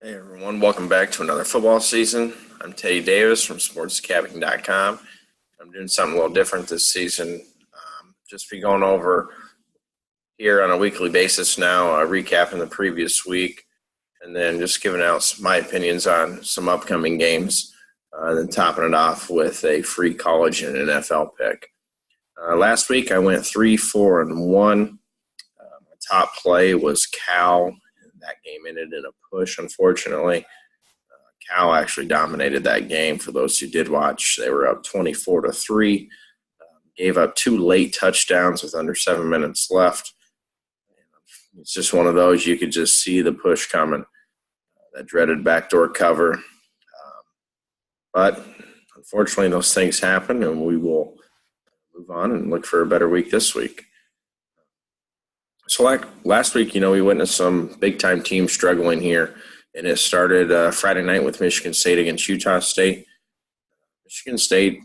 Hey everyone, welcome back to another football season. I'm Teddy Davis from sportscapping.com. I'm doing something a little different this season. Just be going over here on a weekly basis now, recapping the previous week, and then just giving out my opinions on some upcoming games, then topping it off with a free college and NFL pick. Last week I went 3-4-1. My top play was Cal. That game ended in a push, unfortunately. Cal actually dominated that game. For those who did watch, they were up 24-3. Gave up 2 late touchdowns with under 7 minutes left. It's just one of those you could just see the push coming. That dreaded backdoor cover. But unfortunately, those things happen, and we will move on and look for a better week this week. So like last week, we witnessed some big-time teams struggling here, and it started Friday night with Michigan State against Utah State. Michigan State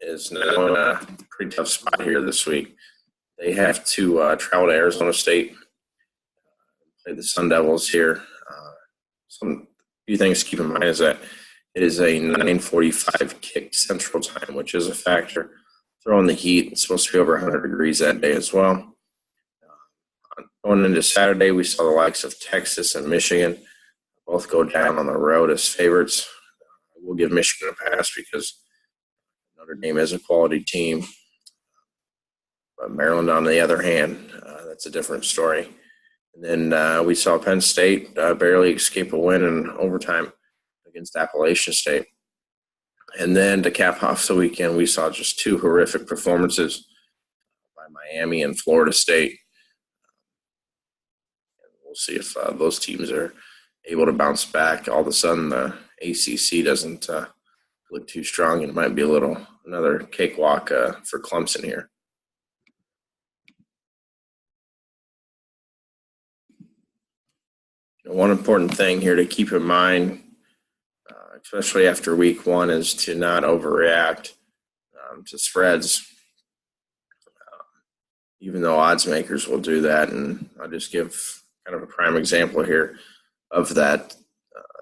is now in a pretty tough spot here this week. They have to travel to Arizona State, play the Sun Devils here. Some few things to keep in mind is that it is a 9:45 kick Central Time, which is a factor. Throwing the heat, it's supposed to be over 100 degrees that day as well. Going into Saturday, we saw the likes of Texas and Michigan both go down on the road as favorites. We'll give Michigan a pass because Notre Dame is a quality team. But Maryland, on the other hand, that's a different story. And then we saw Penn State barely escape a win in overtime against Appalachian State. And then to cap off the weekend, we saw just 2 horrific performances by Miami and Florida State. We'll see if those teams are able to bounce back. All of a sudden, the ACC doesn't look too strong, and it might be another cakewalk for Clemson here. One important thing here to keep in mind, especially after week 1, is to not overreact to spreads, even though odds makers will do that. And I'll just give kind of a prime example here of that.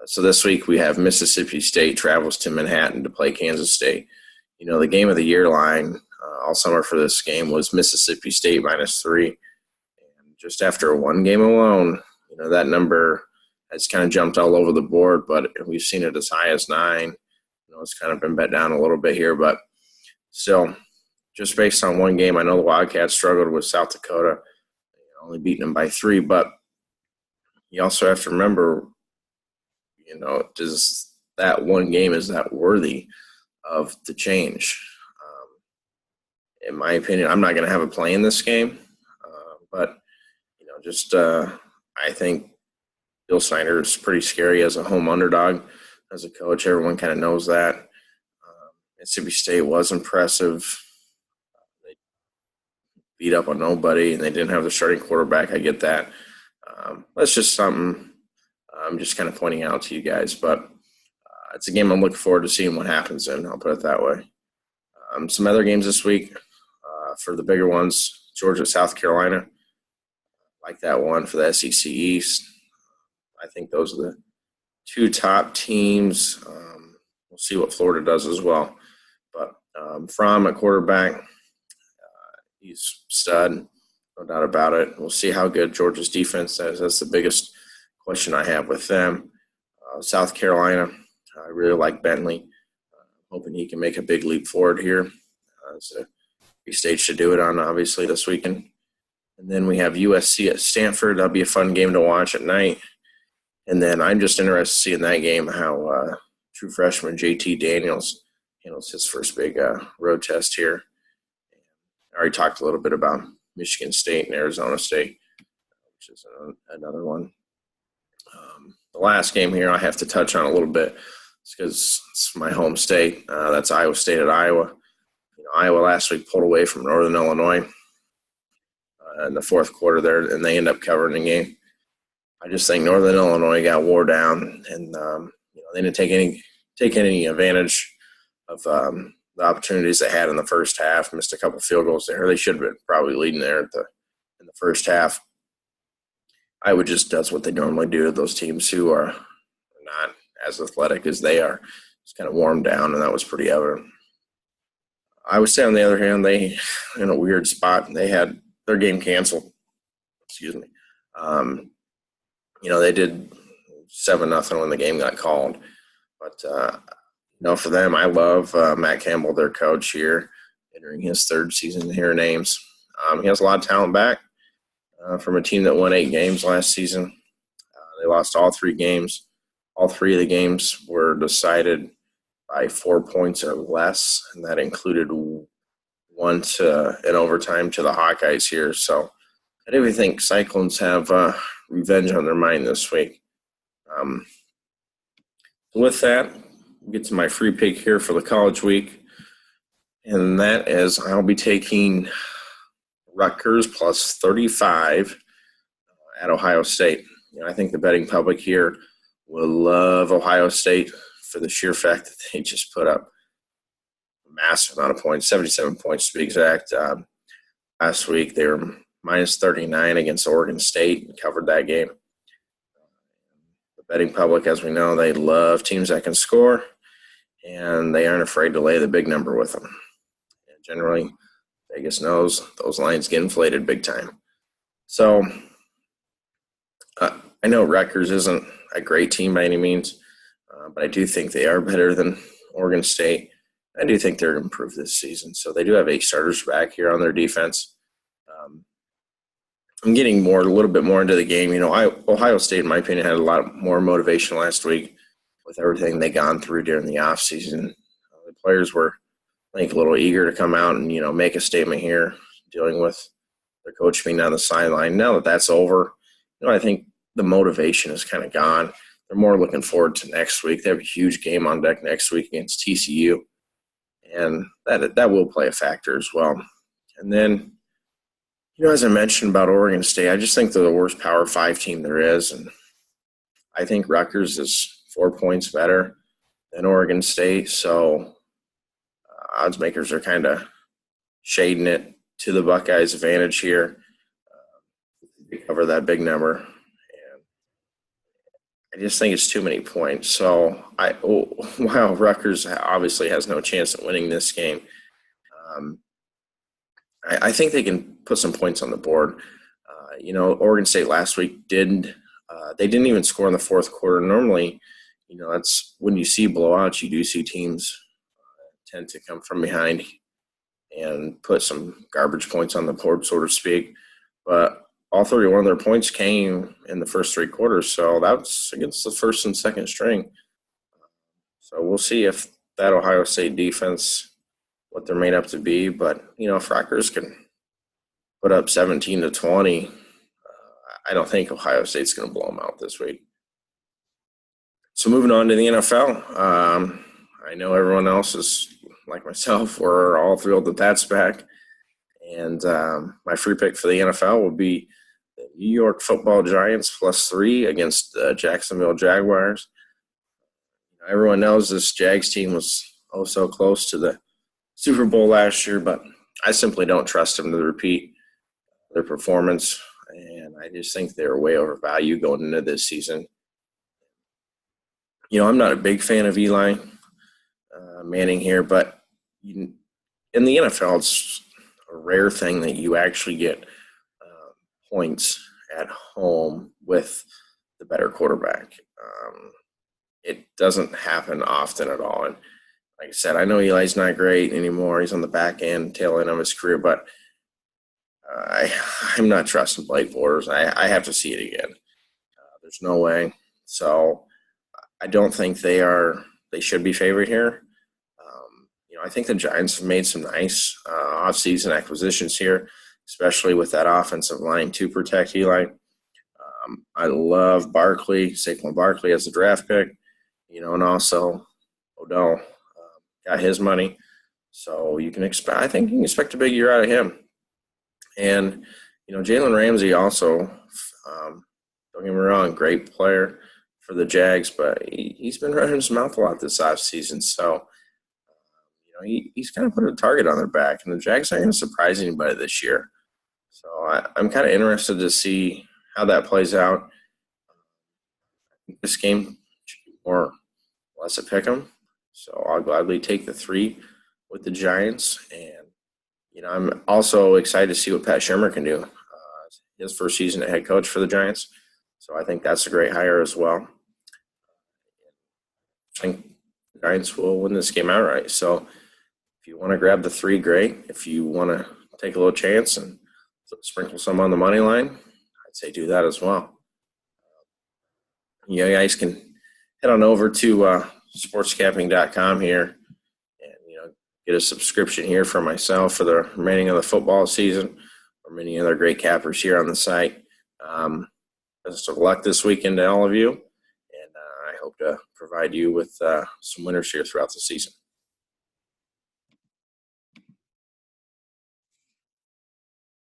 So this week we have Mississippi State travels to Manhattan to play Kansas State. The game of the year line all summer for this game was Mississippi State -3. And just after 1 game alone, that number has kind of jumped all over the board, but we've seen it as high as 9. It's kind of been bet down a little bit here, but still, just based on 1 game, I know the Wildcats struggled with South Dakota, only beating them by 3, but you also have to remember, does that 1 game, is that worthy of the change? In my opinion, I'm not going to have a play in this game, but, I think Bill Snyder is pretty scary as a home underdog. As a coach, everyone kind of knows that. Mississippi State was impressive. They beat up on nobody, and they didn't have the starting quarterback. I get that. That's just something I'm just kind of pointing out to you guys. But it's a game I'm looking forward to seeing what happens in. I'll put it that way. Some other games this week for the bigger ones, Georgia, South Carolina. Like that one for the SEC East. I think those are the 2 top teams. We'll see what Florida does as well. But from a quarterback, he's stud, no doubt about it. We'll see how good Georgia's defense is. That's the biggest question I have with them. South Carolina, I really like Bentley. Hoping he can make a big leap forward here. It's a big stage to do it on, obviously, this weekend. And then we have USC at Stanford. That'll be a fun game to watch at night. And then I'm just interested to see in that game how true freshman JT Daniels handles his first big road test here. I already talked a little bit about Michigan State and Arizona State, which is another one. The last game here I have to touch on a little bit because it's my home state. That's Iowa State at Iowa. Iowa last week pulled away from Northern Illinois in the 4th quarter there, and they end up covering the game. I just think Northern Illinois got wore down, and they didn't take any advantage of the opportunities they had in the first half. Missed a couple field goals there. They should have been probably leading there in the first half. Iowa just does what they normally do to those teams who are not as athletic as they are. It's kind of warmed down, and that was pretty evident. I would say, on the other hand, they in a weird spot. They had their game canceled. Excuse me. They did 7-0 when the game got called. But, for them, I love Matt Campbell, their coach here, entering his third season here in Ames. He has a lot of talent back from a team that won 8 games last season. They lost all 3 games. All 3 of the games were decided by 4 points or less, and that included one in overtime to the Hawkeyes here. So I do think Cyclones have revenge on their mind this week. With that, we'll get to my free pick here for the college week, and that is I'll be taking Rutgers plus 35 at Ohio State. I think the betting public here will love Ohio State for the sheer fact that they just put up a massive amount of points, 77 points to be exact. Last week they were minus 39 against Oregon State and covered that game. The betting public, as we know, they love teams that can score, and they aren't afraid to lay the big number with them. And generally, Vegas knows those lines get inflated big time. So I know Rutgers isn't a great team by any means, but I do think they are better than Oregon State. I do think they're improved this season. So they do have 8 starters back here on their defense. I'm getting a little bit more into the game. Ohio State, in my opinion, had a lot more motivation last week with everything they gone through during the offseason. The players were, I think, a little eager to come out and, make a statement here, dealing with their coach being on the sideline. Now that that's over, I think the motivation is kind of gone. They're more looking forward to next week. They have a huge game on deck next week against TCU, and that will play a factor as well. And then, as I mentioned about Oregon State, I just think they're the worst Power 5 team there is, and I think Rutgers is 4 points better than Oregon State, so odds makers are kind of shading it to the Buckeyes' advantage here. They cover that big number, and I just think it's too many points. So while Rutgers obviously has no chance at winning this game, I think they can put some points on the board. Oregon State last week didn't even score in the fourth quarter. Normally, that's when you see blowouts, you do see teams tend to come from behind and put some garbage points on the board, so to speak. But all 31 of their points came in the first 3 quarters, so that's against the first and second string. So we'll see if that Ohio State defense, what they're made up to be. But, if Rutgers can put up 17-20, I don't think Ohio State's going to blow them out this week. So moving on to the NFL, I know everyone else is, like myself, we're all thrilled that that's back. And my free pick for the NFL will be the New York Football Giants plus 3 against the Jacksonville Jaguars. Everyone knows this Jags team was so close to the Super Bowl last year, but I simply don't trust them to repeat their performance, and I just think they're way overvalued going into this season. I'm not a big fan of Eli Manning here, but in the NFL, it's a rare thing that you actually get points at home with the better quarterback. It doesn't happen often at all. And like I said, I know Eli's not great anymore. He's on the back end, tail end of his career, but I'm not trusting Blake Bortles. I have to see it again. There's no way. So I don't think they should be favored here. I think the Giants have made some nice off-season acquisitions here, especially with that offensive line to protect Eli. I love Saquon Barkley as a draft pick, and also Odell got his money. So I think you can expect a big year out of him. And, Jalen Ramsey also, don't get me wrong, great player for the Jags, but he's been running his mouth a lot this offseason. So, he's kind of put a target on their back, and the Jags aren't going to surprise anybody this year. So I'm kind of interested to see how that plays out. This game more or less a pick 'em. So I'll gladly take the 3 with the Giants. And, I'm also excited to see what Pat Shurmur can do. His first season as head coach for the Giants. So I think that's a great hire as well. I think the Giants will win this game outright. So if you want to grab the 3, great. If you want to take a little chance and sprinkle some on the money line, I'd say do that as well. You guys can head on over to sportscapping.com here and, get a subscription here for myself for the remaining of the football season or many other great cappers here on the site. Best of luck this weekend to all of you, and I hope to provide you with some winners here throughout the season.